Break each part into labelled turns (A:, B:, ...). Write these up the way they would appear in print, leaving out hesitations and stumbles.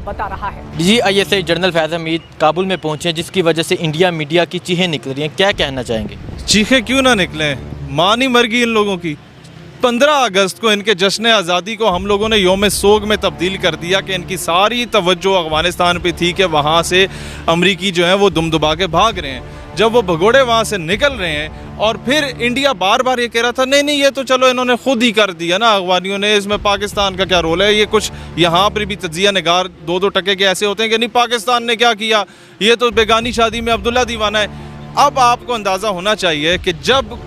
A: बता रहा है।
B: ISI जनरल फैज़ हमीद काबुल में पहुंचे जिसकी वजह से इंडिया मीडिया की चीखें निकल रही हैं, क्या कहना चाहेंगे?
C: चीखें क्यों ना निकलें, माँ नहीं मर गई इन लोगों की। 15 अगस्त को इनके जश्न आज़ादी को हम लोगों ने योम सोग में तब्दील कर दिया कि इनकी सारी तवज्जो अफ़गानिस्तान पे थी कि वहाँ से अमरीकी जो हैं वो दुम दुबा के भाग रहे हैं। जब वो भगोड़े वहाँ से निकल रहे हैं और फिर इंडिया बार बार ये कह रहा था नहीं ये तो चलो इन्होंने खुद ही कर दिया ना अफगानियों ने, इसमें पाकिस्तान का क्या रोल है। ये कुछ यहाँ पर भी तज्जिया निगार 2-2 टके के ऐसे होते हैं कि नहीं पाकिस्तान ने क्या किया, ये तो बेगानी शादी में अब्दुल्ला दीवाना है। अब आपको अंदाज़ा होना चाहिए कि जब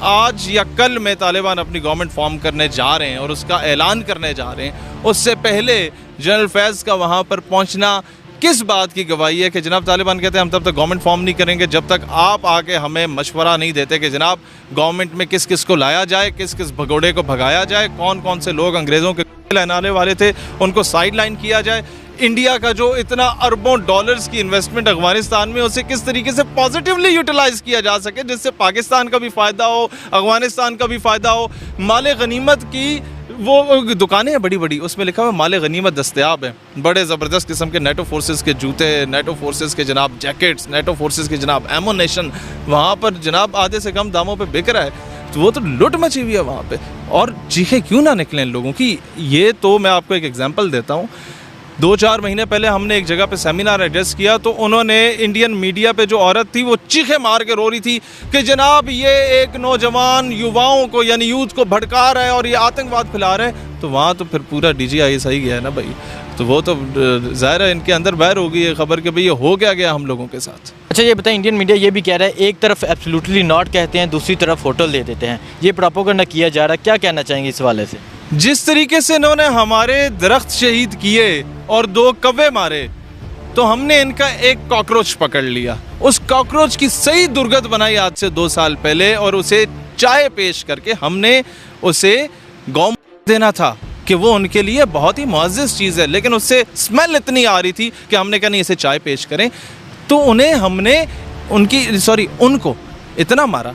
C: आज या कल में तालिबान अपनी गवर्नमेंट फॉर्म करने जा रहे हैं और उसका ऐलान करने जा रहे हैं, उससे पहले जनरल फैज़ का वहाँ पर पहुँचना किस बात की गवाही है कि जनाब तालिबान कहते हैं हम तब तक गवर्नमेंट फॉर्म नहीं करेंगे जब तक आप आके हमें मशवरा नहीं देते कि जनाब गवर्नमेंट में किस किस को लाया जाए, किस किस भगोड़े को भगाया जाए, कौन कौन से लोग अंग्रेज़ों के लहराने वाले थे उनको साइड लाइन किया जाए। इंडिया का जो इतना अरबों डॉलर्स की इन्वेस्टमेंट अफगानिस्तान में, उसे किस तरीके से पॉजिटिवली यूटिलाइज़ किया जा सके जिससे पाकिस्तान का भी फ़ायदा हो, अफगानिस्तान का भी फ़ायदा हो। माले गनीमत की वो दुकानें हैं बड़ी बड़ी, उसमें लिखा हुआ माले गनीमत दस्तयाब है। बड़े ज़बरदस्त किस्म के नेटो फोर्सेस के जूते, नेटो फोर्सेस के जनाब जैकेट्स, नेटो फोर्सेस के जनाब एमोनेशन वहाँ पर जनाब आधे से कम दामों पे बिक रहा है। तो वो तो लुट मची हुई है वहाँ पे। और चीखें क्यों ना निकलें इन लोगों की। ये तो मैं आपको एक एग्जांपल देता हूँ। 2-4 महीने पहले हमने एक जगह पे सेमिनार एड्रेस किया तो उन्होंने इंडियन मीडिया पे जो औरत थी वो चीखें मार के रो रही थी कि जनाब ये एक नौजवान युवाओं को यानी यूथ को भड़का रहा है और ये आतंकवाद फैला रहा है। तो वहाँ तो फिर पूरा DGI गया है ना भाई, तो वो तो ज़ाहिर है इनके अंदर बैर हो गई है खबर कि भाई ये हो गया हम लोगों के साथ।
B: अच्छा ये बताएं, इंडियन मीडिया ये भी कह रहा है एक तरफ एब्सोल्युटली नॉट कहते हैं, दूसरी तरफ होटल दे देते हैं, ये प्रोपेगेंडा किया जा रहा है, क्या कहना चाहेंगे इस हवाले से?
C: जिस तरीके से इन्होंने हमारे दरख्त शहीद किए और 2 कौवे मारे तो हमने इनका एक कॉकरोच पकड़ लिया, उस कॉकरोच की सही दुर्गत बनाई आज से 2 साल पहले और उसे चाय पेश करके हमने उसे गौ देना था कि वो उनके लिए बहुत ही मुअज़्ज़ज़ चीज़ है, लेकिन उससे स्मेल इतनी आ रही थी कि हमने कहा नहीं इसे चाय पेश करें। तो उन्हें हमने उनको इतना मारा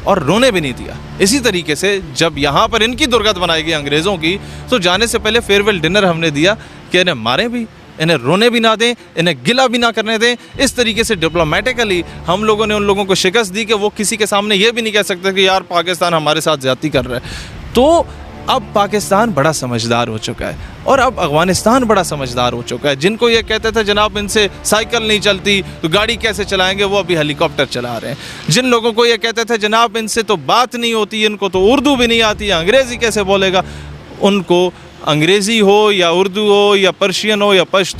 C: और रोने भी नहीं दिया। इसी तरीके से जब यहाँ पर इनकी दुर्गत बनाई गई अंग्रेज़ों की तो जाने से पहले फेयरवेल डिनर हमने दिया कि इन्हें मारें भी, इन्हें रोने भी ना दें, इन्हें गिला भी ना करने दें। इस तरीके से डिप्लोमेटिकली हम लोगों ने उन लोगों को शिकस्त दी कि वो किसी के सामने ये भी नहीं कह सकते कि यार पाकिस्तान हमारे साथ ज़्यादती कर रहा है। तो अब पाकिस्तान बड़ा समझदार हो चुका है और अब अफगानिस्तान बड़ा समझदार हो चुका है। जिनको ये कहते थे जनाब इनसे साइकिल नहीं चलती तो गाड़ी कैसे चलाएंगे, वो अभी हेलीकॉप्टर चला रहे हैं। जिन लोगों को ये कहते थे जनाब इनसे तो बात नहीं होती, इनको तो उर्दू भी नहीं आती, अंग्रेज़ी कैसे बोलेगा, उनको अंग्रेज़ी हो या उर्दू हो या पर्शियन हो या पश्तो